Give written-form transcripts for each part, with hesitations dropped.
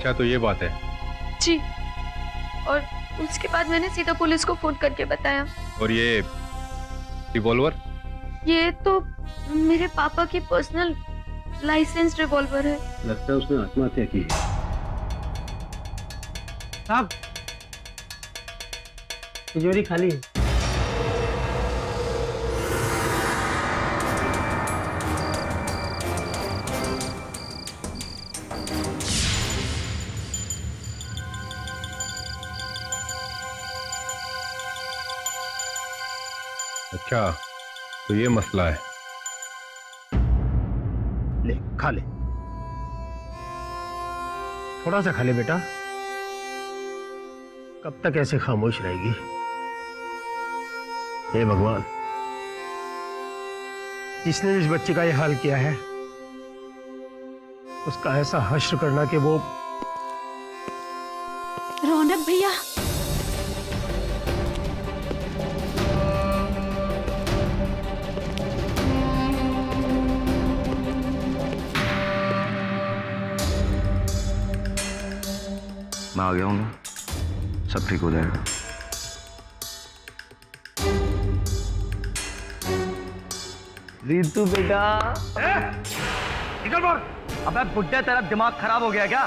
अच्छा, तो ये बात है। जी, और उसके बाद मैंने सीधा पुलिस को फोन करके बताया। और ये रिवॉल्वर? ये तो मेरे पापा की पर्सनल लाइसेंस रिवॉल्वर है। लगता है उसने आत्महत्या की है। साहब, तिजोरी खाली है। अच्छा, तो ये मसला है। ले, खा ले, थोड़ा सा खा ले बेटा। कब तक ऐसे खामोश रहेगी? हे भगवान, जिसने इस बच्चे का ये हाल किया है उसका ऐसा हश्र करना कि वो। रौनक भैया, मैं आ गया हूँ ना, सब ठीक हो जाएगा। रितु बेटा, निकल बाहर। अबे बुड्ढे, तेरा दिमाग खराब हो गया क्या?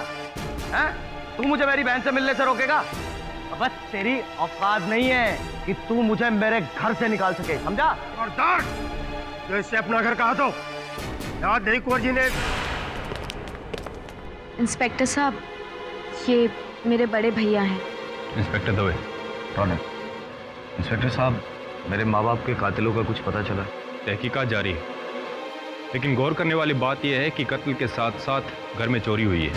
हैं? तू मुझे मेरी बहन से मिलने से रोकेगा? अबे तेरी औकात नहीं है कि तू मुझे मेरे घर से निकाल सके, समझा? खबरदार, जो इससे अपना घर कहा तो याद नहीं कुंवर जी ने। इंस्पेक्टर साहब, ये मेरे बड़े भैया हैं। इंस्पेक्टर दवे। रौनक, इंस्पेक्टर साहब, मेरे माँ बाप के कातिलों का कुछ पता चला? तहकीकात जारी है, लेकिन गौर करने वाली बात यह है कि कत्ल के साथ साथ घर में चोरी हुई है।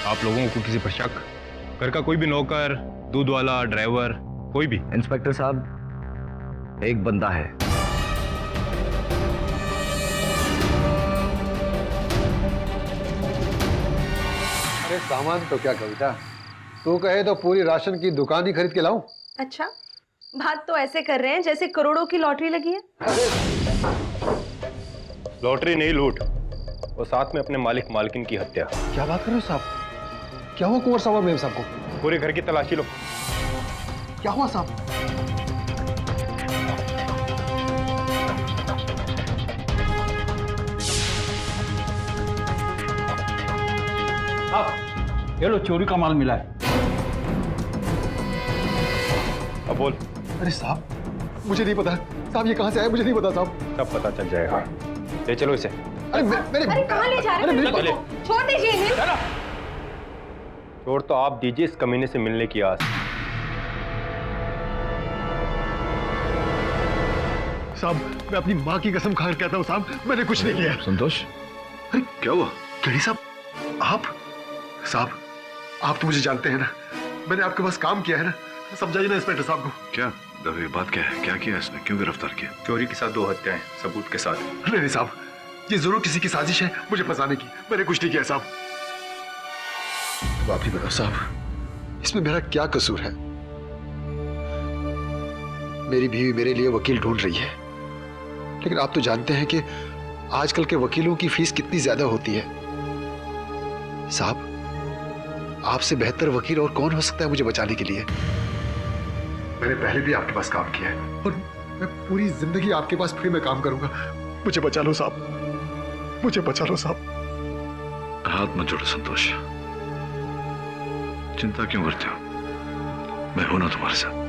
आप लोगों को किसी पर शक? घर का कोई भी नौकर, दूध वाला, ड्राइवर, कोई भी? इंस्पेक्टर साहब, एक बंदा है। अरे सामान तो क्या कविता, तू कहे तो पूरी राशन की दुकान ही खरीद के लाऊं? अच्छा, बात तो ऐसे कर रहे हैं जैसे करोड़ों की लॉटरी लगी है। लॉटरी नहीं, लूट, और साथ में अपने मालिक मालकिन की हत्या। क्या बात कर रहे हो साहब? क्या हुआ कुंवर साहब और मेम साहब को? पूरे घर की तलाशी लो। क्या हुआ साहब? ये लो, चोरी का माल मिला है। अब बोल। अरे साहब, मुझे नहीं पता साहब, ये कहां से आया मुझे नहीं पता साहब। सब पता चल जाएगा, ले चलो इसे। अरे मेरे अरे कहाँ ले जा रहे हैं? चले। छोड़ दीजिए इन्हें। छोड़ तो आप दीजिए इस कमीने से मिलने की आस। साहब, मैं अपनी माँ की कसम खाकर कहता हूँ साहब, मैंने कुछ नहीं किया। संतोष, अरे क्या हुआ? केडी साहब, आप? साहब, आप तो मुझे जानते हैं ना, मैंने आपके पास काम किया है ना, समझाइए ना इंस्पेक्टर साहब को। क्या दवे, बात क्या है? क्या किया इसने? क्यों गिरफ्तार किया? चोरी के साथ 2 हत्याएं, सबूत के साथ। नहीं नहीं साहब, ये जरूर किसी की साजिश है मुझे फंसाने की, मैंने कुछ नहीं किया साहब। तो आप ही बताओ साहब, इसमें मेरा क्या कसूर है? मेरी बीवी मेरे लिए वकील ढूंढ रही है, लेकिन आप तो जानते हैं कि आजकल के वकीलों की फीस कितनी ज्यादा होती है। साहब, आपसे बेहतर वकील और कौन हो सकता है मुझे बचाने के लिए? मैंने पहले भी आपके पास काम किया है और मैं पूरी जिंदगी आपके पास फ्री में काम करूंगा। मुझे बचा लो साहब, मुझे बचा लो साहब। हाथ मत जोड़ो संतोष, चिंता क्यों करते हो? मैं हूं ना तुम्हारे साथ।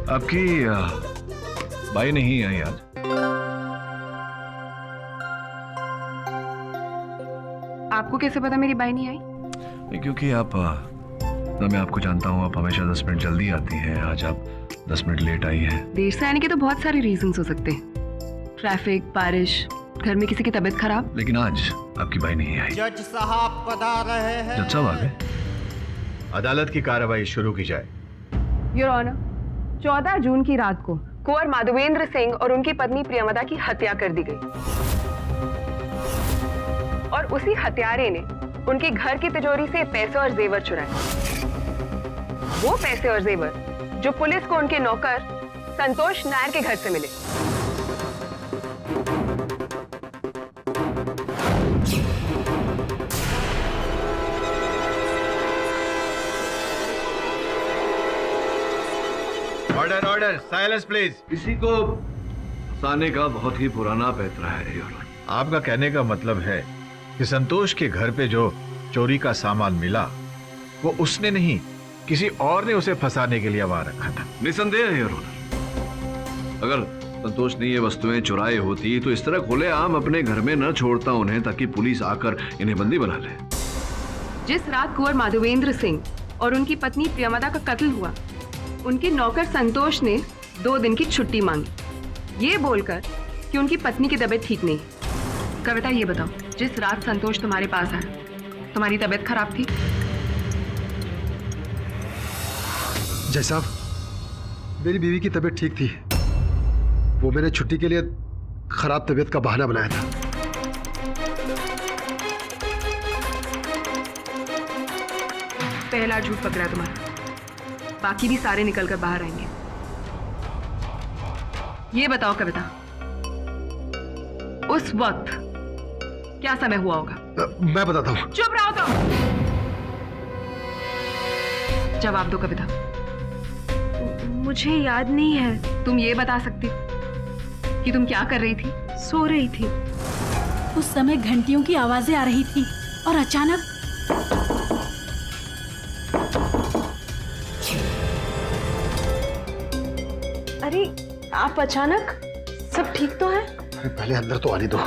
आपकी बाई नहीं आई आज? आपको कैसे पता मेरी बाई नहीं आई? नहीं, क्योंकि आप ना, मैं आपको जानता हूँ, आप हमेशा 10 मिनट जल्दी आती हैं। आज आप 10 मिनट लेट आई हैं। देर से आने के तो बहुत सारे रीजंस हो सकते हैं, ट्रैफिक, बारिश, घर में किसी की तबीयत खराब। लेकिन आज आपकी बाई नहीं आई। जज साहब पधार रहे हैं। जज साहब आ गए? अदालत की कार्रवाई शुरू की जाए। योर ऑनर, 14 जून की रात को कुंवर माधवेंद्र सिंह और उनकी पत्नी प्रियमदा की हत्या कर दी गई और उसी हत्यारे ने उनके घर की तिजोरी से पैसे और जेवर चुराए। वो पैसे और जेवर जो पुलिस को उनके नौकर संतोष नायर के घर से मिले। Order order, silence please. इसी को फंसाने का बहुत ही पुराना पैतरा है योर ऑनर। आपका कहने का मतलब है कि संतोष के घर पे जो चोरी का सामान मिला वो उसने नहीं, किसी और ने उसे फंसाने के लिए वहां रखा था। निसंदेह है योर ऑनर। अगर संतोष ने ये वस्तुएं चुराई होती तो इस तरह खुलेआम अपने घर में न छोड़ता उन्हें, ताकि पुलिस आकर इन्हें बंदी बना ले। जिस रात कुंवर माधवेंद्र सिंह और उनकी पत्नी प्रियमदा का कत्ल हुआ, उनके नौकर संतोष ने 2 दिन की छुट्टी मांगी, ये बोलकर कि उनकी पत्नी की तबीयत ठीक नहीं। कविता, ये बताओ, जिस रात संतोष तुम्हारे पास आया, तुम्हारी तबीयत खराब थी? जय साहब, मेरी बीवी की तबीयत ठीक थी। वो मैंने छुट्टी के लिए खराब तबीयत का बहाना बनाया था। पहला झूठ पकड़ा तुम्हारा, बाकी भी सारे निकलकर बाहर आएंगे। ये बताओ कविता, उस वक्त क्या समय हुआ होगा? मैं बताता हूँ। चुप रहो तुम। जवाब दो कविता। मुझे याद नहीं है। तुम ये बता सकती कि तुम क्या कर रही थी? सो रही थी। उस समय घंटियों की आवाजें आ रही थी और अचानक अरे आप अचानक, सब ठीक तो है? पहले अंदर तो आने दो।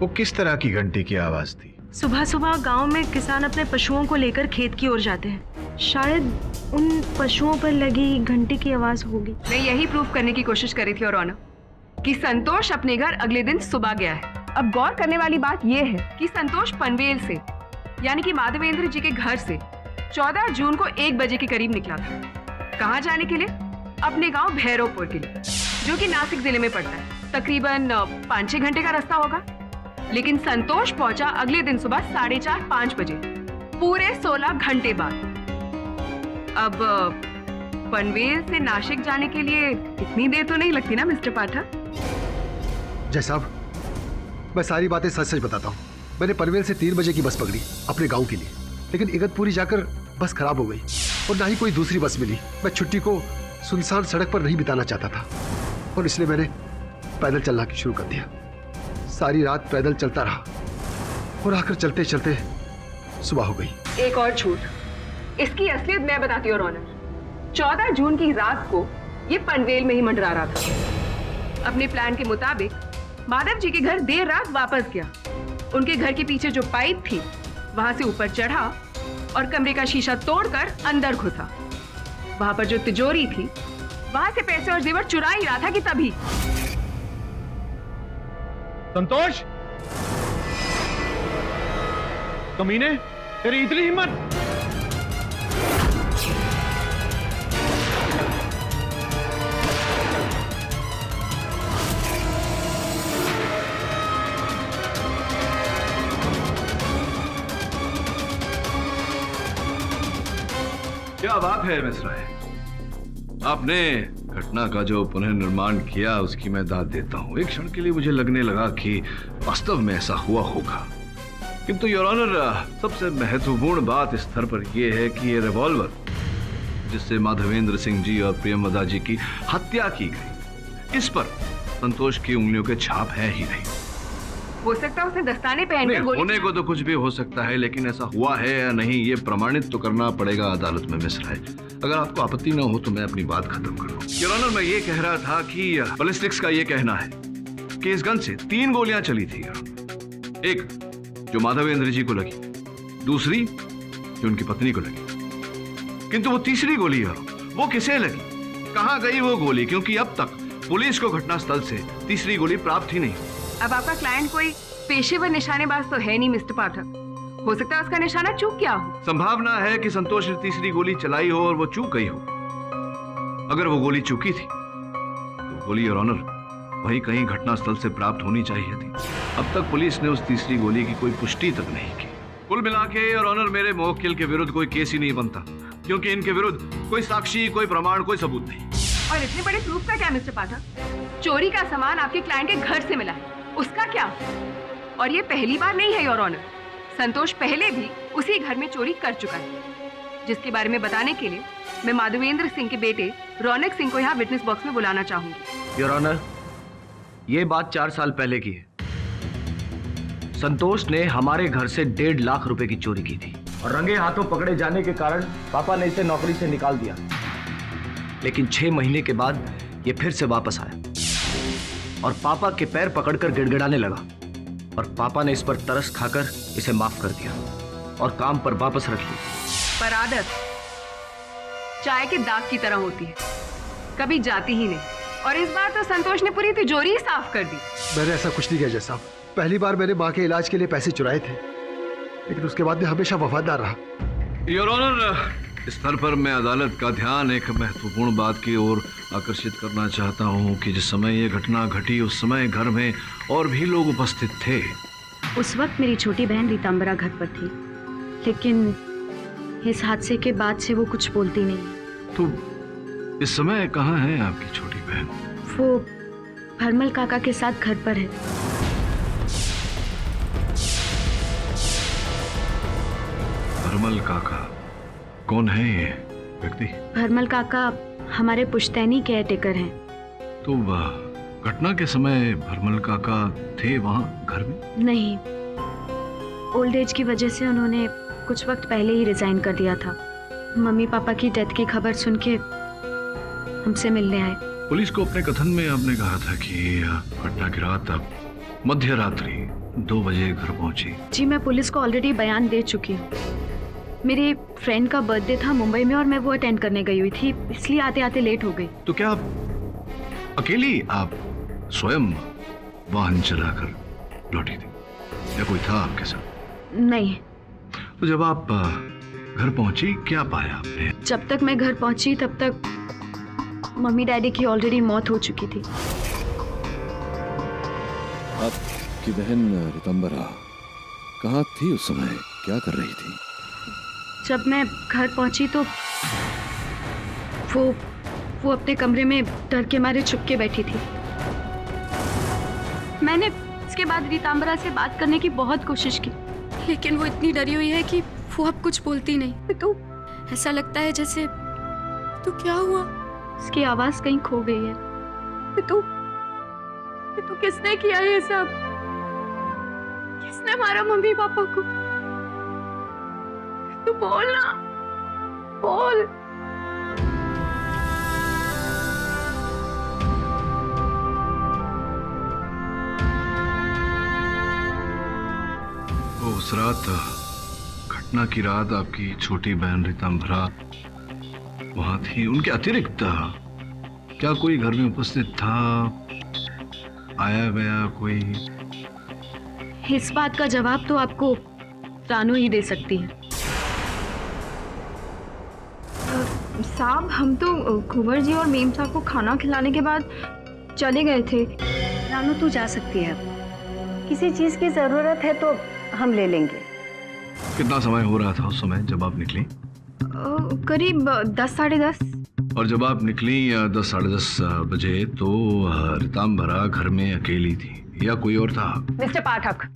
वो किस तरह की घंटी की आवाज थी? सुबह सुबह गांव में किसान अपने पशुओं को लेकर खेत की ओर जाते हैं। शायद उन पशुओं पर लगी घंटी की आवाज होगी। मैं यही प्रूफ करने की कोशिश कर रही थी और ऑनर, कि संतोष अपने घर अगले दिन सुबह गया है। अब गौर करने वाली बात यह है कि संतोष पनवेल से, यानी कि माधवेंद्र जी के घर से 14 जून को 1 बजे के करीब निकला था। कहाँ जाने के लिए? अपने गांव भैरवपुर के लिए, जो कि नासिक जिले में पड़ता है। तकरीबन 5-6 घंटे का रास्ता होगा। लेकिन संतोष पहुंचा अगले दिन सुबह 4:30-5 बजे, पूरे 16 घंटे बाद। अब पनवेल से नासिक जाने के लिए इतनी देर तो नहीं लगती ना मिस्टर पाठक? जय साहब, मैं सारी बातें सच सच बताता हूँ। मैंने पनवेल से 3 बजे की बस पकड़ी अपने गांव के लिए, लेकिन इगतपुरी जाकर बस खराब हो गई और ना ही कोई दूसरी बस मिली। मैं छुट्टी को सुनसान सड़क पर नहीं बिताना चाहता था और इसलिए मैंने पैदल चलना शुरू कर दिया। सारी रात पैदल चलता रहा और आकर चलते चलते सुबह हो गई। एक और झूठ, इसकी असलियत मैं बताती हूँ ऑनर। 14 जून की रात को ये पनवेल में ही मंडरा रहा था। अपने प्लान के मुताबिक माधव जी के घर देर रात वापस गया। उनके घर के पीछे जो पाइप थी वहां से ऊपर चढ़ा और कमरे का शीशा तोड़कर अंदर घुसा। वहां पर जो तिजोरी थी वहां से पैसे और जेवर चुरा ही रहा था कि तभी संतोष, कमीने, तेरी इतनी हिम्मत! क्या बात है मिश्रा है, आपने घटना का जो पुनर्निर्माण किया उसकी मैं दाद देता हूं। एक क्षण के लिए मुझे लगने लगा कि वास्तव में ऐसा हुआ होगा, किंतु योर ऑनर, सबसे महत्वपूर्ण बात इस स्तर पर यह है कि ये रिवॉल्वर जिससे माधवेंद्र सिंह जी और प्रियमदा जी की हत्या की गई, इस पर संतोष की उंगलियों के छाप है ही नहीं। हो सकता है उसने दस्ताने पहनकर गोली। होने को तो कुछ भी हो सकता है, लेकिन ऐसा हुआ है या नहीं ये प्रमाणित तो करना पड़ेगा अदालत में मिश्रा है। अगर आपको आपत्ति ना हो तो मैं अपनी बात खत्म कर लूं। योर ऑनर, मैं ये कह रहा था कि बैलिस्टिक्स का ये कहना है कि इस गन से 3 गोलियां चली थी। एक जो माधवेंद्र जी को लगी, दूसरी जो उनकी पत्नी को लगी, किंतु वो तीसरी गोली है, वो किसे लगी, कहां गई वो गोली? क्योंकि अब तक पुलिस को घटनास्थल से तीसरी गोली प्राप्त ही नहीं। अब आपका क्लाइंट कोई पेशेवर निशानेबाज तो है नहीं मिस्टर पाठक। हो सकता है उसका निशाना चूक गया हो। संभावना है कि संतोष ने तीसरी गोली चलाई हो और वो चूक गई हो। अगर वो गोली चूकी थी तो गोली योर ऑनर वही कहीं घटनास्थल से प्राप्त होनी चाहिए थी। अब तक पुलिस ने उस तीसरी गोली की कोई पुष्टि तक नहीं की। कुल मिला के योर ऑनर मेरे मुवक्किल के विरुद्ध कोई केस ही नहीं बनता, क्योंकि इनके विरुद्ध कोई साक्षी, कोई प्रमाण, कोई सबूत नहीं। और इतने बड़े प्रूफ का क्या मिस्टर पाठक? चोरी का सामान आपके क्लाइंट के घर से मिला है, उसका क्या? और ये पहली बार नहीं है योर ऑनर, संतोष पहले भी उसी घर में चोरी कर चुका है, जिसके बारे में बताने के लिए मैं माधवेंद्र सिंह के बेटे रौनक सिंह को यहाँ विटनेस बॉक्स में बुलाना चाहूंगी। योर ऑनर, ये बात 4 साल पहले की है। संतोष ने हमारे घर से 1.5 लाख रुपए की चोरी की थी और रंगे हाथों पकड़े जाने के कारण पापा ने इसे नौकरी से निकाल दिया। लेकिन 6 महीने के बाद ये फिर से वापस आया और पापा के पैर पकड़कर गिड़गिड़ाने लगा, और पापा ने इस पर तरस खाकर इसे माफ कर दिया और काम पर वापस रख लिया। पर आदत चाय के दाग की तरह होती है, कभी जाती ही नहीं, और इस बार तो संतोष ने पूरी तिजोरी ही साफ कर दी। मैंने ऐसा कुछ नहीं किया जय साहब। पहली बार मैंने माँ के इलाज के लिए पैसे चुराए थे, लेकिन उसके बाद मैं हमेशा वफादार रहा। योर ऑनर, इस स्तर पर मैं अदालत का ध्यान एक महत्वपूर्ण बात की ओर आकर्षित करना चाहता हूं कि जिस समय ये घटना घटी उस समय घर में और भी लोग उपस्थित थे। उस वक्त मेरी छोटी बहन रीतांबरा घर पर थी, लेकिन इस हादसे के बाद से वो कुछ बोलती नहीं। तो इस समय कहाँ है आपकी छोटी बहन? वो भरमल काका के साथ घर पर है। भरमल काका? कौन है ये व्यक्ति? भरमल काका हमारे पुश्तैनी केयरटेकर हैं। तो घटना के समय भरमल काका थे वहां घर में? नहीं, ओल्ड एज की वजह से उन्होंने कुछ वक्त पहले ही रिजाइन कर दिया था। मम्मी पापा की डेथ की खबर सुन के हमसे मिलने आए। पुलिस को अपने कथन में आपने कहा था कि घटना की रात आप मध्य रात्रि 2 बजे घर पहुंची। जी, मैं पुलिस को ऑलरेडी बयान दे चुकी हूँ। मेरे फ्रेंड का बर्थडे था मुंबई में और मैं वो अटेंड करने गई हुई थी, इसलिए आते आते लेट हो गई। तो क्या आप अकेली आप स्वयं वाहन चलाकर लौटी थी या कोई था आपके साथ? नहीं। तो जब आप घर पहुंची क्या पाया आपने? जब तक मैं घर पहुंची तब तक मम्मी डैडी की ऑलरेडी मौत हो चुकी थी। आपकी बहन रीतांबरा कहाँ थी उस समय, क्या कर रही थी? जब मैं घर पहुंची तो वो अपने कमरे में डर के मारे छुप के बैठी थी। मैंने इसके बाद रीतांबरा से बात करने की बहुत कोशिश की, लेकिन वो इतनी डरी हुई है कि वो अब कुछ बोलती नहीं। तो ऐसा लगता है जैसे तो क्या हुआ? उसकी आवाज कहीं खो गई है। तो किसने किया ये सब? किसने मारा मम्मी पापा को? तू बोल ना, बोल। उस रात, घटना की रात आपकी छोटी बहन रीतांबरा वहां थी। उनके अतिरिक्त क्या कोई घर में उपस्थित था, आया गया कोई? इस बात का जवाब तो आपको रानू ही दे सकती है। साहब, हम तो कुंवर जी और मेम साहब को खाना खिलाने के बाद चले गए थे। रानू तू जा सकती है, किसी चीज की जरूरत है तो हम ले लेंगे। कितना समय हो रहा था उस समय जब आप निकली? करीब 10 साढ़े 10। और जब आप निकली 10 साढ़े 10 बजे तो रीतांबरा घर में अकेली थी या कोई और था? मिस्टर पाठक,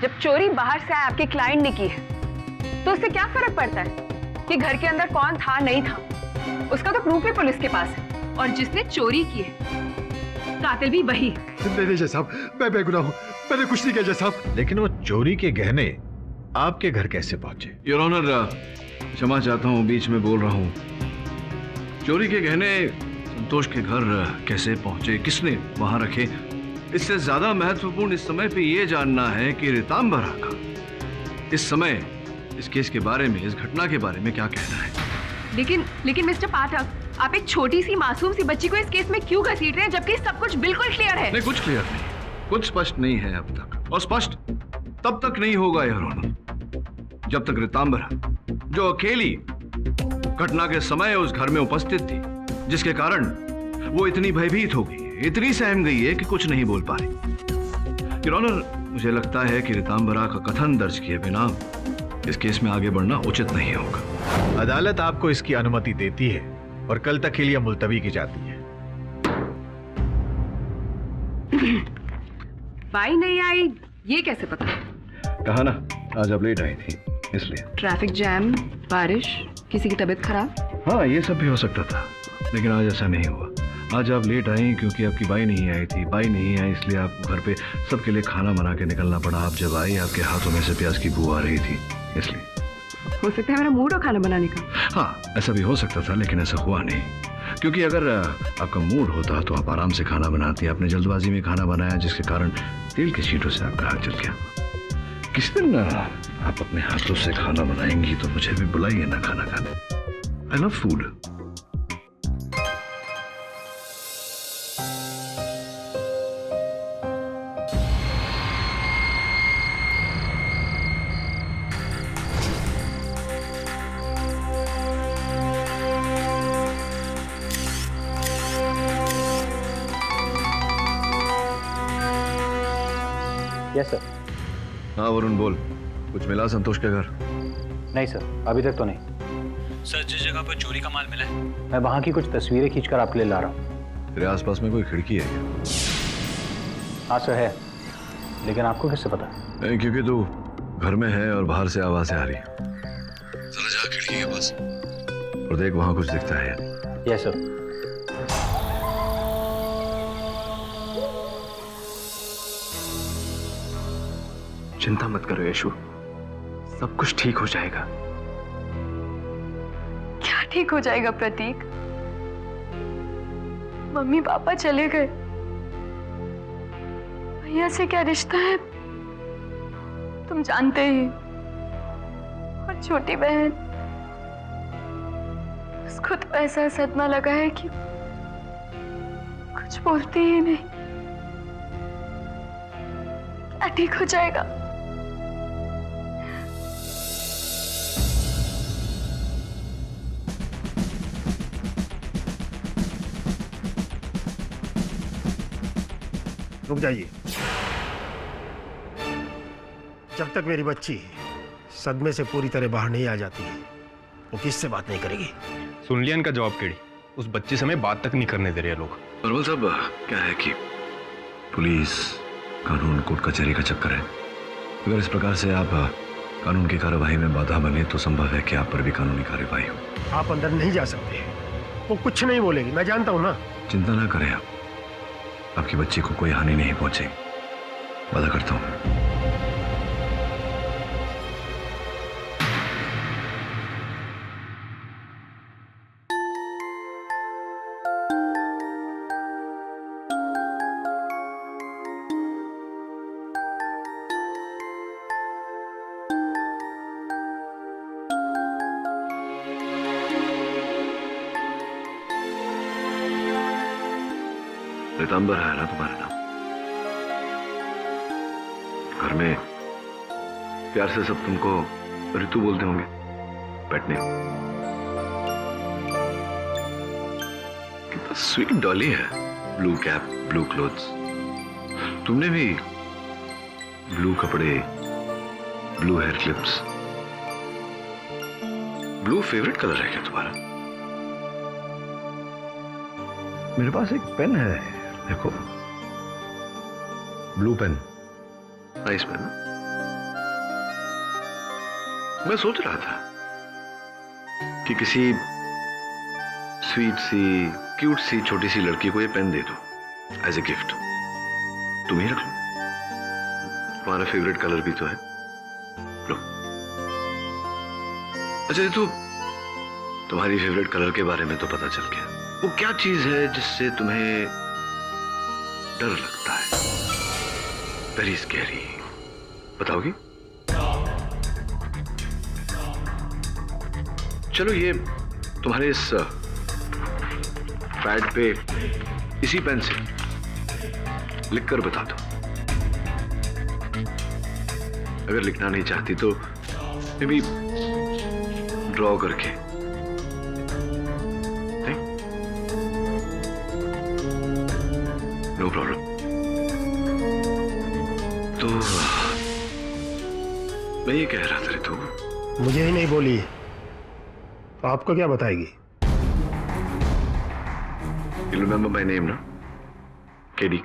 जब चोरी बाहर से आए आपके क्लाइंट ने की है तो उससे क्या फर्क पड़ता है कि घर के अंदर कौन था नहीं था? उसका तो प्रूफ ही पुलिस के पास है, और जिसने चोरी की है कातिल भी वही है। नहीं जय साहब, मैं बेगुनाह हूँ, मैंने कुछ नहीं किया जय साहब। लेकिन वो चोरी के गहने आपके घर कैसे पहुंचे? योर ऑनर, क्षमा चाहता हूँ बीच में बोल रहा हूँ। चोरी के गहने संतोष के घर कैसे पहुंचे, किसने वहां रखे, इससे ज्यादा महत्वपूर्ण इस समय पे ये जानना है कि रीतांबरा का इस समय इस केस के बारे में, इस घटना के बारे में क्या कहना है। लेकिन मिस्टर पाठक, आप एक छोटी सी मासूम सी बच्ची को इस केस में क्यों घसीट रहे हैं, जबकि सब कुछ बिल्कुल क्लियर है? नहीं, कुछ क्लियर नहीं, कुछ स्पष्ट नहीं है अब तक, और स्पष्ट तब तक नहीं होगा योर ऑनर जब तक रीतांबरा, जो अकेली घटना के समय उस घर में उपस्थित थी, जिसके कारण वो इतनी भयभीत हो गई, इतनी सहम गई है कि कुछ नहीं बोल पा रही। योर ऑनर, मुझे लगता है कि ऋतांबरा का कथन दर्ज किए बिना इस केस में आगे बढ़ना उचित नहीं होगा। अदालत आपको इसकी अनुमति देती है और कल तक के लिए मुलतवी की जाती है। बाई नहीं आई ये कैसे पता? कहा ना, आज आप लेट आई थी इसलिए। ट्रैफिक जैम, बारिश, किसी की तबीयत खराब? हाँ, ये सब भी हो सकता था, लेकिन आज ऐसा नहीं हुआ। आज आप लेट आई क्योंकि आपकी बाई नहीं आई थी। बाई नहीं आई इसलिए आपको घर पे सबके लिए खाना बना के निकलना पड़ा। आप जब आई आपके हाथों में से प्याज की बू आ रही थी, इसलिए। हो सकता है मेरा मूड हो खाना बनाने का। हाँ, ऐसा भी हो सकता था, लेकिन ऐसा हुआ नहीं, क्योंकि अगर आपका मूड होता तो आप आराम से खाना बनाती। आपने जल्दबाजी में खाना बनाया, जिसके कारण तेल की छींटों से आपका हाथ जल गया। किसी दिन आप अपने हाथों से खाना बनाएंगी तो मुझे भी बुलाइए ना खाना खाने। I love food. Yes sir. हाँ वरुण, बोल। कुछ मिला संतोष के घर? नहीं सर, अभी तक तो नहीं। सर, जिस जगह पर चोरी का माल मिला है, मैं वहाँ की कुछ तस्वीरें खींचकर आपके लिए ला रहा हूँ। तेरे आसपास में कोई खिड़की है क्या? हाँ सर है, लेकिन आपको किससे पता? नहीं, क्योंकि तू घर में है और बाहर से आवाजें आ रही। जरा जा खिड़की के पास और देख, वहाँ कुछ दिखता है। Yes sir. चिंता मत करो यशु, सब कुछ ठीक हो जाएगा। क्या ठीक हो जाएगा प्रतीक? मम्मी पापा चले गए, भैया से क्या रिश्ता है तुम जानते ही। और छोटी बहन, उसको तो ऐसा सदमा लगा है कि कुछ बोलती ही नहीं। क्या ठीक हो जाएगा? रुक जाइए। जब तक मेरी बच्ची सदमे से पूरी तरह बाहर नहीं आ जाती है, वो किससे बात नहीं करेगी। सुन लिया इनका जवाब केड़ी। उस बच्ची से हमें बात तक नहीं करने दे रहे लोग। नॉर्मल साहब, क्या है कि पुलिस, कानून, कोर्ट कचहरी का चक्कर है। अगर इस प्रकार से आप कानून की कार्यवाही में बाधा बने तो संभव है कि आप पर भी कानूनी कार्यवाही हो। आप अंदर नहीं जा सकते, वो कुछ नहीं बोलेगी, मैं जानता हूं ना। चिंता ना करें आप, आपकी बच्ची को कोई हानि नहीं पहुंचेगी, वादा करता हूं। ऋतांबर है ना तुम्हारा नाम? घर में प्यार से सब तुमको ऋतु बोलते होंगे, पेट नेम। कितना स्वीट डॉली है। Blue cap, blue clothes. तुमने भी ब्लू कपड़े, blue hair clips. Blue favourite colour है क्या तुम्हारा? मेरे पास एक पेन है, देखो, ब्लू पेन, नाइस पेन। मैं सोच रहा था कि किसी स्वीट सी, क्यूट सी, छोटी सी लड़की को ये पेन दे दो एज ए गिफ्ट। तुम ही रख लो, तुम्हारा फेवरेट कलर भी तो है। लो। अच्छा, तो तुम्हारी फेवरेट कलर के बारे में तो पता चल गया। वो क्या चीज है जिससे तुम्हें डर लगता है? वेरी स्कैरी, बताओगी? चलो, ये तुम्हारे इस पैड पे इसी पेन से लिखकर बता दो। अगर लिखना नहीं चाहती तो मे बी ड्रॉ करके। मुझे ही नहीं बोली तो आपको क्या बताएगी? You remember my name, ना? केडी।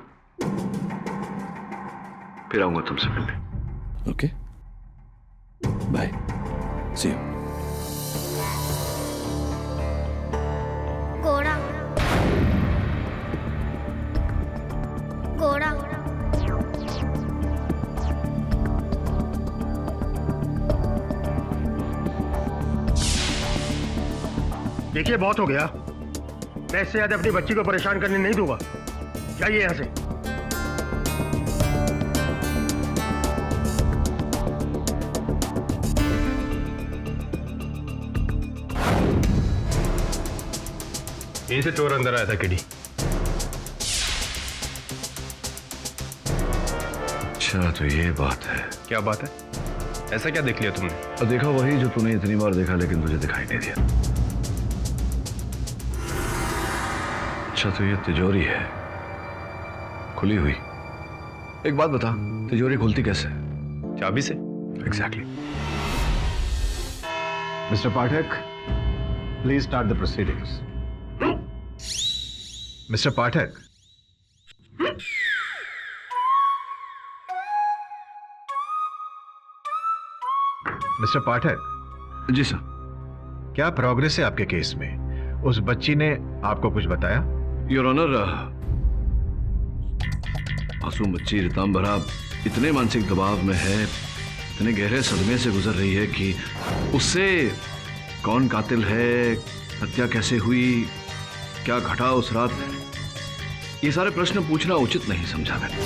फिर आऊंगा तुमसे मिलने। Okay, bye, see you. घोड़ा घोड़ा देखिए बहुत हो गया, मैं इससे ज्यादा अपनी बच्ची को परेशान करने नहीं दूंगा। जाइए यहां से। यहीं से चोर अंदर आया था किडी। अच्छा तो ये बात है। क्या बात है? ऐसा क्या देख लिया तुमने? और देखा वही जो तूने इतनी बार देखा लेकिन तुझे दिखाई नहीं दिया। अच्छा तो ये तिजोरी है, खुली हुई। एक बात बता, तिजोरी खुलती कैसे? चाबी से। Exactly. Mr Pathak, please start the proceedings. Mr Pathak, Mr Pathak. जी सर। क्या प्रोग्रेस है आपके केस में? उस बच्ची ने आपको कुछ बताया? योर ऑनर, मासूम बच्ची ऋतंबरा इतने मानसिक दबाव में है, इतने गहरे सदमे से गुजर रही है कि उससे कौन कातिल है, हत्या कैसे हुई, क्या घटा उस रात, ये सारे प्रश्न पूछना उचित नहीं समझा मैंने।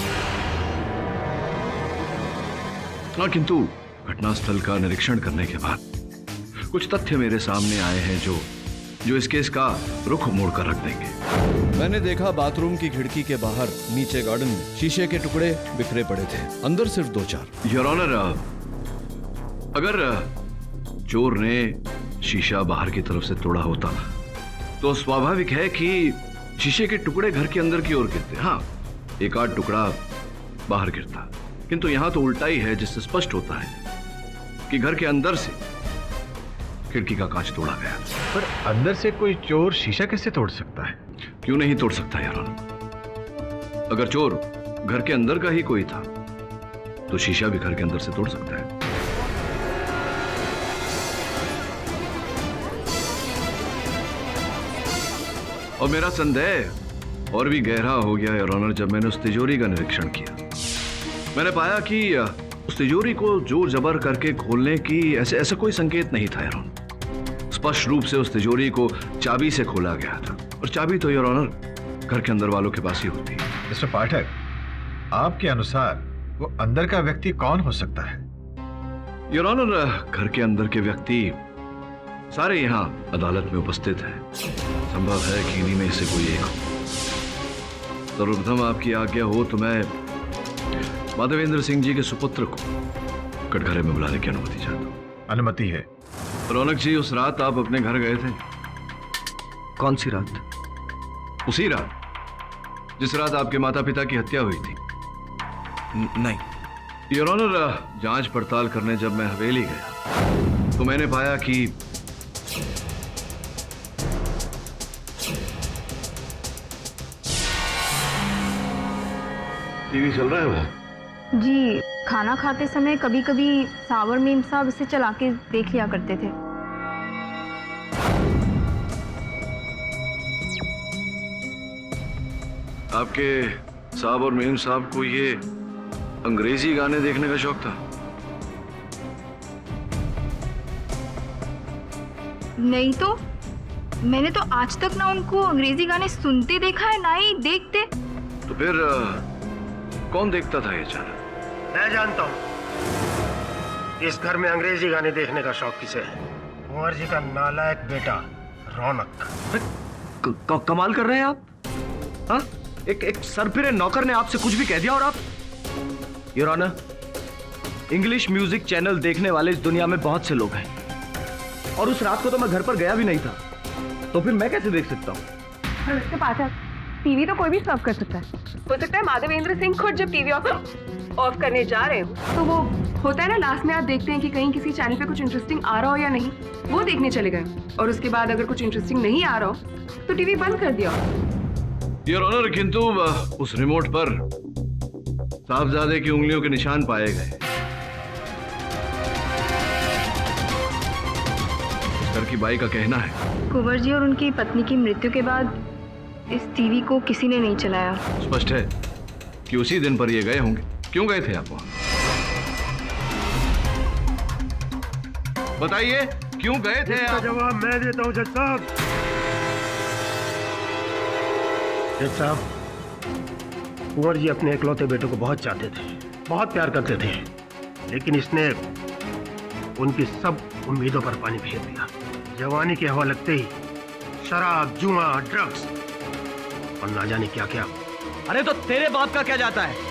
हाँ, किंतु घटनास्थल का निरीक्षण करने के बाद कुछ तथ्य मेरे सामने आए हैं जो इस केस का रुख मोड़ कर रख देंगे। मैंने देखा बाथरूम की खिड़की के बाहर नीचे गार्डन में शीशे के टुकड़े बिखरे पड़े थे, अंदर सिर्फ 2-4। योर ऑनर, अगर चोर ने शीशा बाहर की तरफ से तोड़ा होता तो स्वाभाविक है कि शीशे के टुकड़े घर के अंदर की ओर गिरते। हाँ, एक आध टुकड़ा बाहर गिरता, किंतु यहां तो उल्टा ही है, जिससे स्पष्ट होता है कि घर के अंदर से खिड़की का कांच तोड़ा गया। पर अंदर से कोई चोर शीशा कैसे तोड़ सकता है? क्यों नहीं तोड़ सकता यार? अगर चोर घर के अंदर का ही कोई था तो शीशा भी घर के अंदर से तोड़ सकता है। और मेरा संदेह और भी गहरा हो गया यार ऑनर, जब मैंने उस तिजोरी का निरीक्षण किया। मैंने पाया कि उस तिजोरी को जोर जबर करके खोलने की ऐसा कोई संकेत नहीं था यार। स्पष्ट रूप से उस तिजोरी को चाबी से खोला गया था, और चाबी तो योर ऑनर घर के अंदर वालों के पास ही होती है। मिस्टर पाठक, आपके अनुसार वो अंदर का व्यक्ति कौन हो सकता है? योर ऑनर, घर के अंदर के व्यक्ति सारे यहाँ अदालत में उपस्थित हैं। संभव है कि इन्हीं में से कोई एक हो। सर्वप्रथम आपकी आज्ञा हो तो मैं माधवेंद्र सिंह जी के सुपुत्र को कटघरे में बुलाने की अनुमति चाहता हूँ। अनुमति है। रौनक जी, उस रात आप अपने घर गए थे? कौन सी रात? उसी रात जिस रात आपके माता पिता की हत्या हुई थी। नहीं योर ऑनर, जांच पड़ताल करने जब मैं हवेली गया तो मैंने पाया कि टीवी चल रहा है वो। जी, खाना खाते समय कभी कभी सावर मेम साहब इसे चला के देख लिया करते थे। आपके साहब और मेम साहब को ये अंग्रेजी गाने देखने का शौक था? नहीं तो मैंने तो आज तक ना उनको अंग्रेजी गाने सुनते देखा है, ना ही देखते। तो फिर कौन देखता था ये चैनल? मैं जानता हूँ इस घर में अंग्रेजी गाने देखने का शौक किसे है। कुंवर जी का नालायक बेटा रौनक। कमाल कर रहे हैं आप। हाँ, एक सरफिरे नौकर ने आपसे कुछ भी कह दिया और आप? Your honour, English music channel देखने वाले इस दुनिया में बहुत से लोग हैं, और उस रात को तो मैं घर पर गया भी नहीं था, तो फिर मैं कैसे देख सकता हूँ? उसके पास टीवी तो कोई भी सर्व कर सकता है। हो सकता है माधवेंद्र सिंह खुद जब टीवी ऑफ करने जा रहे हो तो वो होता है ना, लास्ट में आप देखते हैं कि कहीं किसी चैनल पे कुछ इंटरेस्टिंग आ रहा हो या नहीं, वो देखने चले गए और उसके बाद अगर कुछ इंटरेस्टिंग नहीं आ रहा हो तो टीवी बंद कर दिया। योर ऑनर, किंतु उस रिमोट पर साहबजादे की उंगलियों के निशान पाए गए। इस घर की बाई का कहना है कुंवर जी और उनकी पत्नी की मृत्यु के बाद इस टीवी को किसी ने नहीं चलाया। स्पष्ट है कि उसी दिन पर ये गए होंगे। क्यों गए थे आप वहां? बताइए, क्यों गए थे आप? जवाब मैं देता हूं जज साहब। जज साहब, कुंवर जी अपने इकलौते बेटे को बहुत चाहते थे, बहुत प्यार करते थे, लेकिन इसने उनकी सब उम्मीदों पर पानी फेर दिया। जवानी की हवा लगते ही शराब, जुआ, ड्रग्स और ना जाने क्या क्या। अरे तो तेरे बाप का क्या जाता है?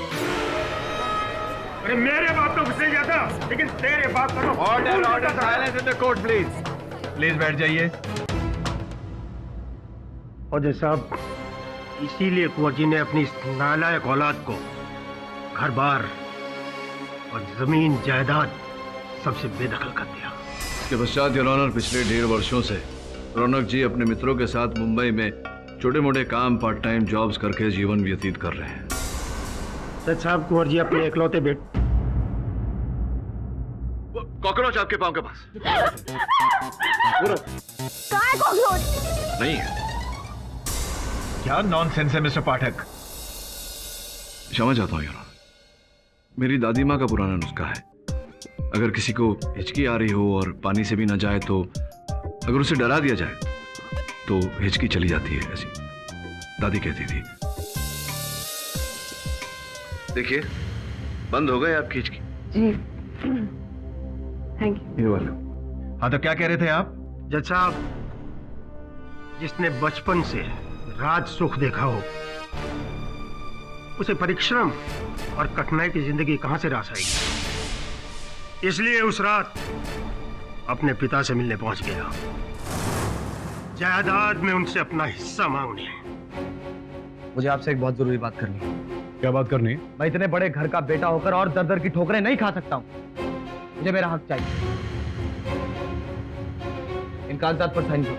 अरे मेरे बाप तो उससे जाता, लेकिन तेरे बाप का तो order order, silence in the court please. Please बैठ जाइए। और जज साहब, इसीलिए कुंवर जी ने अपनी इस नालायक औलाद को घर बार और जमीन जायदाद सबसे बेदखल कर दिया। इसके पश्चात योर ऑनर, पिछले 1.5 वर्षों से रौनक जी अपने मित्रों के साथ मुंबई में छोटे मोटे काम, पार्ट टाइम जॉब्स करके जीवन व्यतीत कर रहे हैं। सच साहब, कुंवर जी अपने इकलौते बेटे। कॉकरोच आपके पांव के पास नहीं है। क्या नॉनसेंस है मिस्टर पाठक? क्षमा चाहता हूं योर ऑनर, मेरी दादी माँ का पुराना नुस्खा है। अगर किसी को हिचकी आ रही हो और पानी से भी ना जाए तो अगर उसे डरा दिया जाए तो हिचकी चली जाती है, ऐसी दादी कहती थी। देखिए, बंद हो गए आपकी हिचकी। जी, थैंक यू। हाँ, तो क्या कह रहे थे आप? जज साहब, जिसने बचपन से राज सुख देखा हो, उसे परिश्रम और कठिनाई की जिंदगी कहां से रास आएगी। इसलिए उस रात अपने पिता से मिलने पहुंच गया, जायदाद में उनसे अपना हिस्सा मांगने। मुझे आपसे एक बहुत जरूरी बात करनी है। क्या बात करनी है? मैं इतने बड़े घर का बेटा होकर और दर दर की ठोकरें नहीं खा सकता हूं। मुझे मेरा हक चाहिए। इन कागजात पर साइन करो।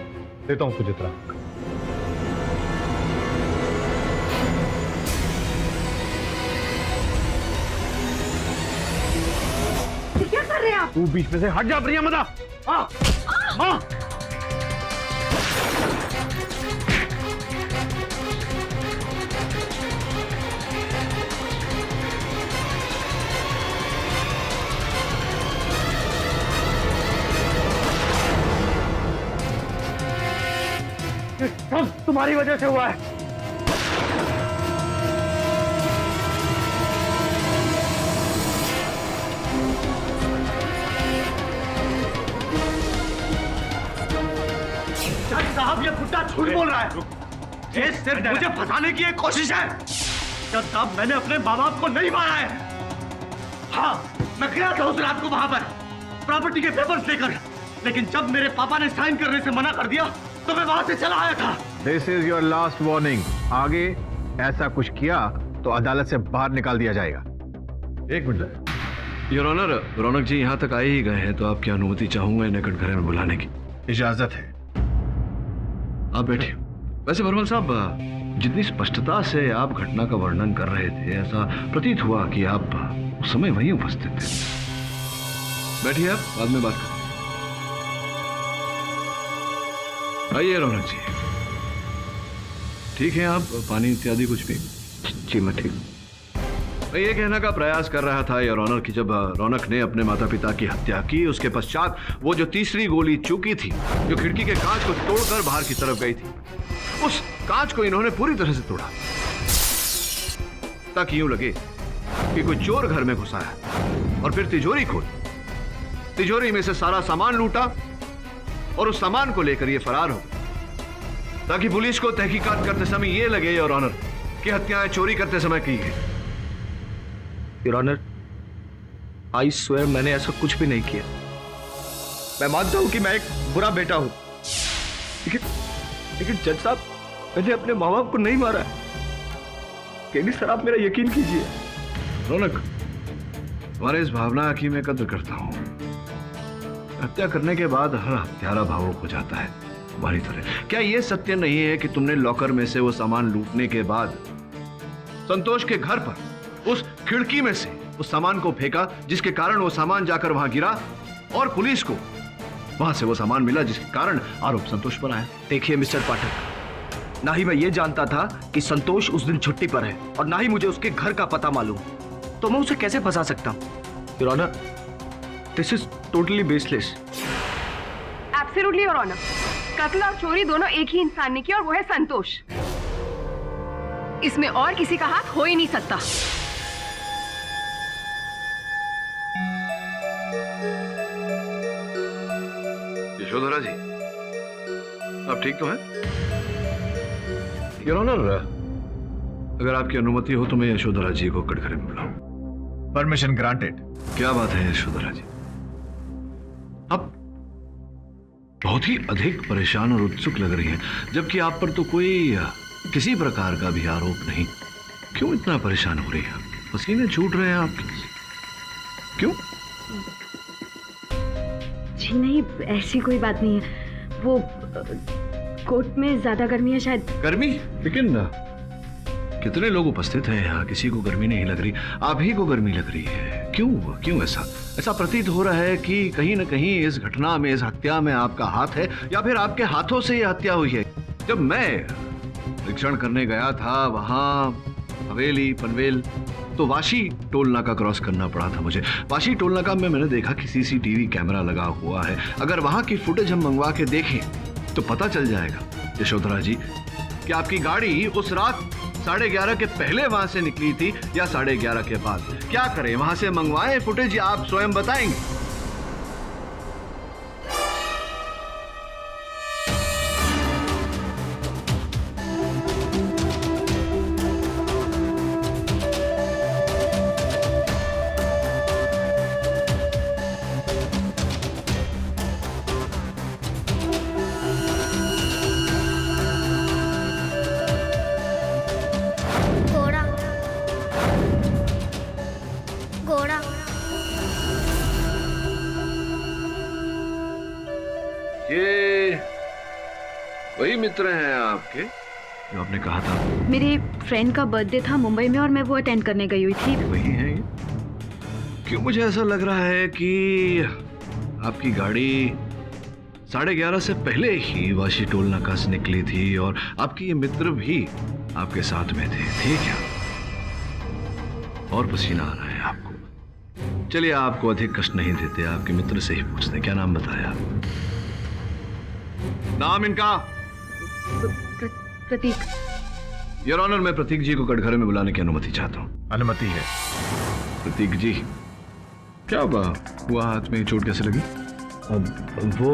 देता हूं तुझे तेरा। क्या कर रहे हैं आप? तू बीच में से हट जा प्रियमदा। हाँ, हाँ। सब तुम्हारी वजह से हुआ है। साहब, ये बुड्ढा झूठ बोल रहा है। ये सिर्फ मुझे फंसाने की एक कोशिश है। जब साहब, मैंने अपने माँ बाप को नहीं मारा है। हाँ, मैं गया था उस रात को वहां पर प्रॉपर्टी के पेपर्स लेकर, लेकिन जब मेरे पापा ने साइन करने से मना कर दिया तो मैं वहां से चला आया था। This is your last warning. आगे ऐसा कुछ किया तो अदालत से बाहर निकाल दिया जाएगा। एक मिनट। योर ऑनर, रौनक जी यहाँ तक आए ही गए हैं तो आपकी अनुमति चाहूंगा इन्हें कटघरे में बुलाने की। इजाजत है। आप बैठिए। वैसे भरमल साहब, जितनी स्पष्टता से आप घटना का वर्णन कर रहे थे, ऐसा प्रतीत हुआ कि आप उस समय वहीं उपस्थित थे। बैठिए, आप बाद में बात करें। आइए रौनक जी। ठीक है, आप पानी इत्यादि कुछ भी? जी मैं ठीक। मैं ये कहने का प्रयास कर रहा था योर ऑनर कि जब रौनक ने अपने माता पिता की हत्या की, उसके पश्चात वो जो तीसरी गोली चूकी थी, जो खिड़की के कांच को तोड़कर बाहर की तरफ गई थी, उस कांच को इन्होंने पूरी तरह से तोड़ा ताकि यूं लगे कि कोई चोर घर में घुसा है, और फिर तिजोरी खोली, तिजोरी में से सारा सामान लूटा और उस सामान को लेकर ये फरार हो गए, ताकि पुलिस को तहकीकात करते समय ये लगे योर ऑनर कि हत्याएं चोरी करते समय की गई। योर ऑनर, आई स्वेयर मैंने ऐसा कुछ भी नहीं किया। मैं मानता हूं कि मैं एक बुरा बेटा हूं, लेकिन जज साहब, मैंने अपने माँ बाप को नहीं मारा है। केनी सर, आप मेरा यकीन कीजिए। रौनक, तुम्हारे इस भावना की मैं कद्र करता हूँ। हत्या करने के बाद हर हत्यारा भावुक हो जाता है तुम्हारी तरह। क्या यह सत्य नहीं है कि तुमने लॉकर में से वो सामान लूटने के बाद संतोष के घर पर उस खिड़की में से उस सामान को फेंका, जिसके कारण वो सामान जाकर वहां गिरा और पुलिस को वहां से वो सामान मिला, जिसके कारण आरोप संतोष पर आया? देखिए मिस्टर पाठक, ना ही मैं ये जानता था कि संतोष उस दिन छुट्टी पर है और ना ही मुझे उसके घर का पता मालूम, तो मैं उसे कैसे फंसा सकता हूँ? Your honour, this is totally baseless. Absolutely your honour, कत्ल और चोरी दोनों एक ही इंसान ने की और वो है संतोष। इसमें और किसी का हाथ हो ही नहीं सकता। यशोधरा जी, आप ठीक तो हैं? योर ऑनर, अगर आपकी अनुमति हो तो मैं यशोधरा जी को कटघरे में बुलाऊं। Permission granted. क्या बात है यशोधरा जी, आप बहुत ही अधिक परेशान और उत्सुक लग रही हैं, जबकि आप पर तो कोई किसी प्रकार का भी आरोप नहीं। क्यों इतना परेशान हो रही है? पसीने छूट रहे हैं आपके, क्यों? जी नहीं, ऐसी कोई बात नहीं है। वो कोर्ट में ज्यादा गर्मी है शायद। गर्मी? लेकिन कितने लोग उपस्थित हैं यहाँ, किसी को गर्मी नहीं लग रही, आप ही को गर्मी लग रही है। क्यों ऐसा प्रतीत हो रहा है कि कहीं ना कहीं इस घटना में, इस हत्या में आपका हाथ है, या फिर आपके हाथों से ये हत्या हुई है। जब मैं परीक्षण करने गया था वहां हवेली पनवेल, तो वाशी टोल नाका क्रॉस करना पड़ा था मुझे। वाशी टोल नाका में मैंने देखा कि सीसीटीवी कैमरा लगा हुआ है। अगर वहां की फुटेज हम मंगवा के देखें तो पता चल जाएगा यशोधरा जी कि आपकी गाड़ी उस रात 11:30 के पहले वहां से निकली थी या 11:30 के बाद। क्या करें, वहां से मंगवाएं फुटेज या आप स्वयं बताएंगे? ये वही मित्र हैं आपके जो आपने कहा था? मेरे फ्रेंड का बर्थडे था मुंबई में और मैं वो अटेंड करने गई हुई थी। वही है ये? क्यों मुझे ऐसा लग रहा है कि आपकी गाड़ी 11:30 से पहले ही वाशी टोल नाका से निकली थी और आपके ये मित्र भी आपके साथ में थे क्या? और पसीना आ रहा है आपको। चलिए, आपको अधिक कष्ट नहीं देते, आपके मित्र से ही पूछते हैं। क्या नाम बताया? नाम इनका? प्रतीक। योर ऑनर, मैं प्रतीक जी को कटघरे में बुलाने की अनुमति चाहता हूँ। अनुमति है। प्रतीक जी, क्या हुआ? हाथ में चोट कैसे लगी? वो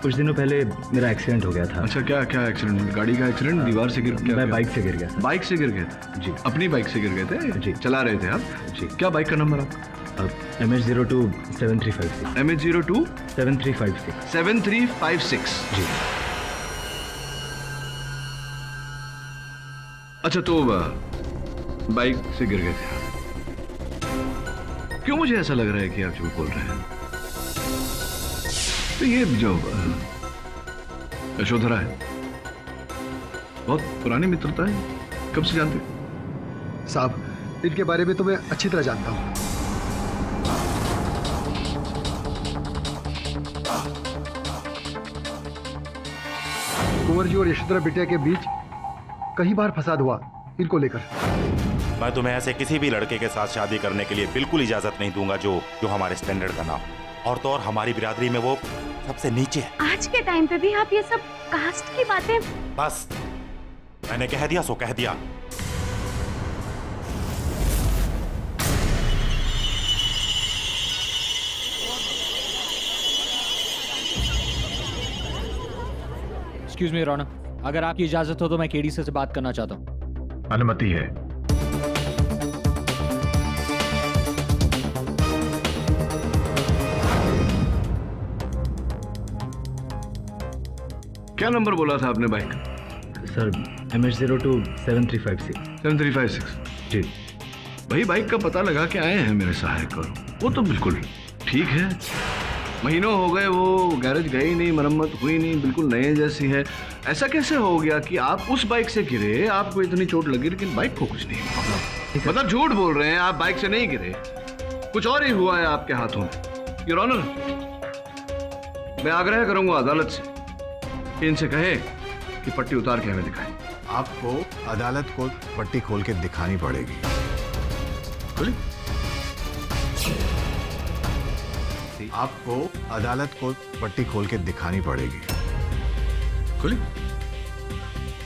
कुछ दिनों पहले मेरा एक्सीडेंट हो गया था। अच्छा, क्या एक्सीडेंट? गाड़ी का एक्सीडेंट? दीवार से गिर? मैं बाइक से गिर गया था। बाइक से गिर गए थे? जी। अपनी बाइक से गिर गए थे? जी। चला रहे थे आप? जी। क्या बाइक का नंबर आपका? MH02 7356। MH02 7356। 7356। जी। अच्छा, तो बाइक से गिर गए थे आप। क्यों मुझे ऐसा लग रहा है कि आप झूठ बोल रहे हैं? तो ये जो यशोधरा है, बहुत पुरानी मित्रता है, कब से जानते? साहब, इनके बारे में तो मैं अच्छी तरह जानता हूं। कुंवर जी और यशोधरा बिटिया के बीच कई बार फसाद हुआ इनको लेकर। मैं तुम्हें ऐसे किसी भी लड़के के साथ शादी करने के लिए बिल्कुल इजाजत नहीं दूंगा जो हमारे स्टैंडर्ड का ना हो, और तो और हमारी बिरादरी में वो सबसे नीचे है। आज के टाइम पे भी आप ये सब कास्ट की बातें। बस, मैंने कह दिया सो कह दिया। एक्सक्यूज मी रौनक, अगर आपकी इजाजत हो तो मैं केडी से बात करना चाहता हूँ। अनुमति है। क्या नंबर बोला था आपने बाइक? Sir MH02 7356। 7356। जी। वही बाइक का पता लगा के आए हैं मेरे सहायक, और वो तो बिल्कुल ठीक है। महीनों हो गए वो गैरेज गई नहीं, मरम्मत हुई नहीं, बिल्कुल नए जैसी है। ऐसा कैसे हो गया कि आप उस बाइक से गिरे, आपको इतनी चोट लगी लेकिन बाइक को कुछ नहीं हुआ? मतलब झूठ बोल रहे हैं आप, बाइक से नहीं गिरे, कुछ और ही हुआ है आपके हाथों में। योर ऑनर, मैं आग्रह करूंगा अदालत से कि इनसे कहे कि पट्टी उतार के हमें दिखाएं। आपको अदालत को पट्टी खोल के दिखानी पड़ेगी। आपको अदालत को पट्टी खोल के दिखानी पड़ेगी। खुली?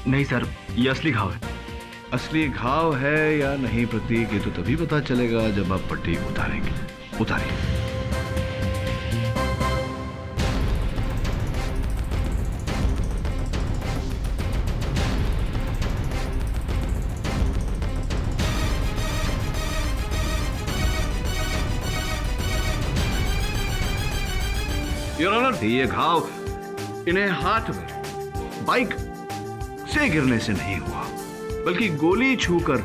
नहीं सर, ये असली घाव है। असली घाव है या नहीं प्रतीक, ये तो तभी पता चलेगा जब आप पट्टी उतारेंगे। उतारिए। योर ऑनर, ये घाव इन्हें हाथ में बाइक से गिरने से नहीं हुआ, बल्कि गोली छूकर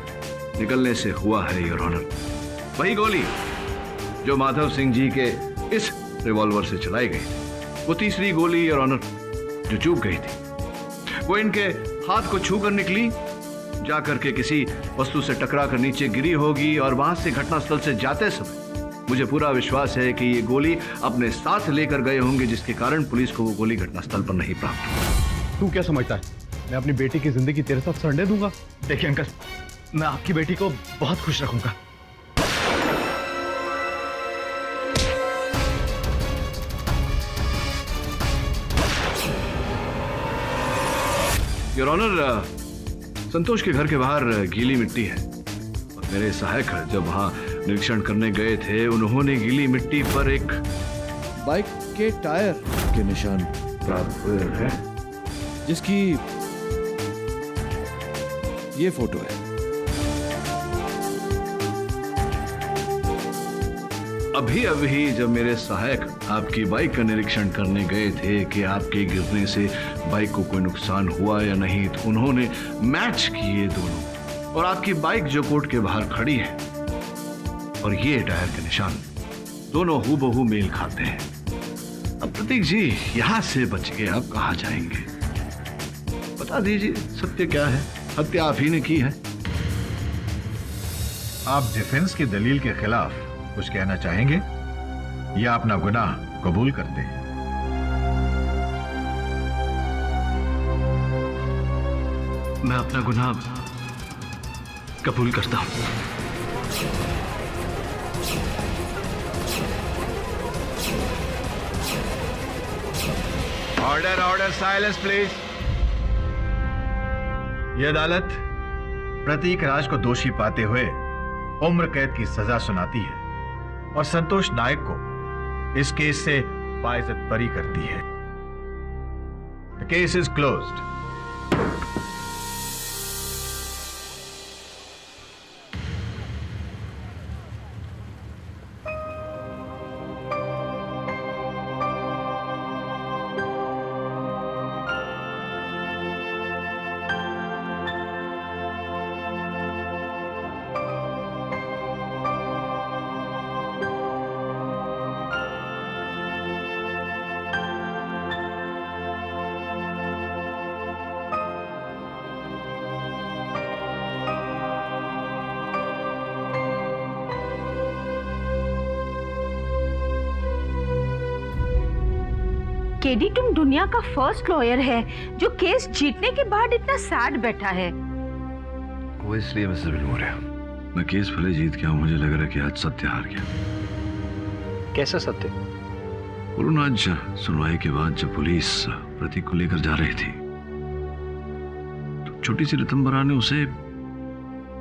निकलने से हुआ है योर ऑनर। वही गोली जो माधव सिंह जी के इस रिवॉल्वर से चलाई गई, वो तीसरी गोली योर ऑनर जो चूक गई थी, वो इनके हाथ को छूकर निकली, जाकर के किसी वस्तु से टकरा कर नीचे गिरी होगी, और वहां से घटनास्थल से जाते समय मुझे पूरा विश्वास है कि ये गोली अपने साथ लेकर गए होंगे, जिसके कारण पुलिस को वो गोली घटनास्थल पर नहीं प्राप्त हुई। तू क्या समझता है मैं अपनी बेटी की जिंदगी तेरे साथ सड़ने दूंगा? देखिए अंकल, मैं आपकी बेटी को बहुत खुश रखूंगा। योर ऑनर, संतोष के घर के बाहर गीली मिट्टी है, और मेरे सहायक जब वहां निरीक्षण करने गए थे, उन्होंने गीली मिट्टी पर एक बाइक के टायर के निशान प्राप्त हुए हैं, जिसकी ये फोटो है। अभी जब मेरे सहायक आपकी बाइक का निरीक्षण करने गए थे कि आपके गिरने से बाइक को कोई नुकसान हुआ या नहीं, तो उन्होंने मैच किए दोनों, और आपकी बाइक जो कोर्ट के बाहर खड़ी है और ये टायर के निशान दोनों हूबहू मेल खाते हैं। अब प्रतीक जी यहां से बच के आप कहां जाएंगे? बता दीजिए सत्य क्या है? हत्या आप ही ने की है। आप डिफेंस की दलील के खिलाफ कुछ कहना चाहेंगे या अपना गुनाह कबूल करते हैं? मैं अपना गुनाह कबूल करता हूं। Order, silence please. यह अदालत प्रतीक राज को दोषी पाते हुए उम्र कैद की सजा सुनाती है और संतोष नायक को इस केस से बाइज्जत बरी करती है। The case is closed. KD, तुम दुनिया का फर्स्ट लॉयर है जो केस जीतने के बाद इतना सैड बैठा है। वो इसलिए मिसेस विल्मोरिया, मैं केस भले जीत गया हूं, मुझे लग रहा है कि आज सत्य हार गया। कैसा सत्य? वरुण, आज सुनवाई के बाद जब पुलिस प्रतीक को लेकर जा रही थी, तो छोटी सी रितंबरा ने उसे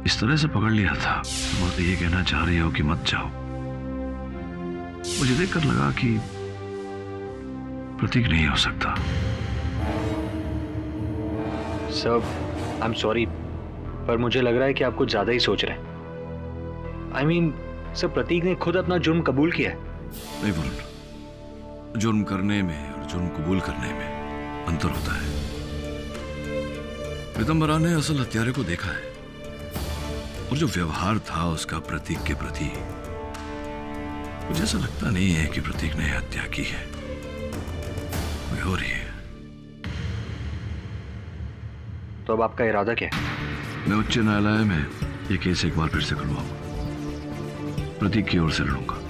इस तरह से पकड़ लिया था, वो तो ये कहना चाह रही हो कि मत जाओ। मुझे देखकर लगा कि प्रतीक नहीं हो सकता। सर, आई एम सॉरी, पर मुझे लग रहा है कि आप कुछ ज्यादा ही सोच रहे हैं। आई मीन, सर, प्रतीक ने खुद अपना जुर्म कबूल किया है। नहीं वरुण, जुर्म करने में और जुर्म कबूल करने में अंतर होता है। रितंबरा ने असल हत्यारे को देखा है, और जो व्यवहार था उसका प्रतीक के प्रति, मुझे ऐसा लगता नहीं है कि प्रतीक ने हत्या की है। कोई हो रही है। तो अब आपका इरादा क्या है? मैं उच्च न्यायालय में ये केस एक बार फिर से खुलवाऊंगा, प्रतीक की ओर से लड़ूंगा।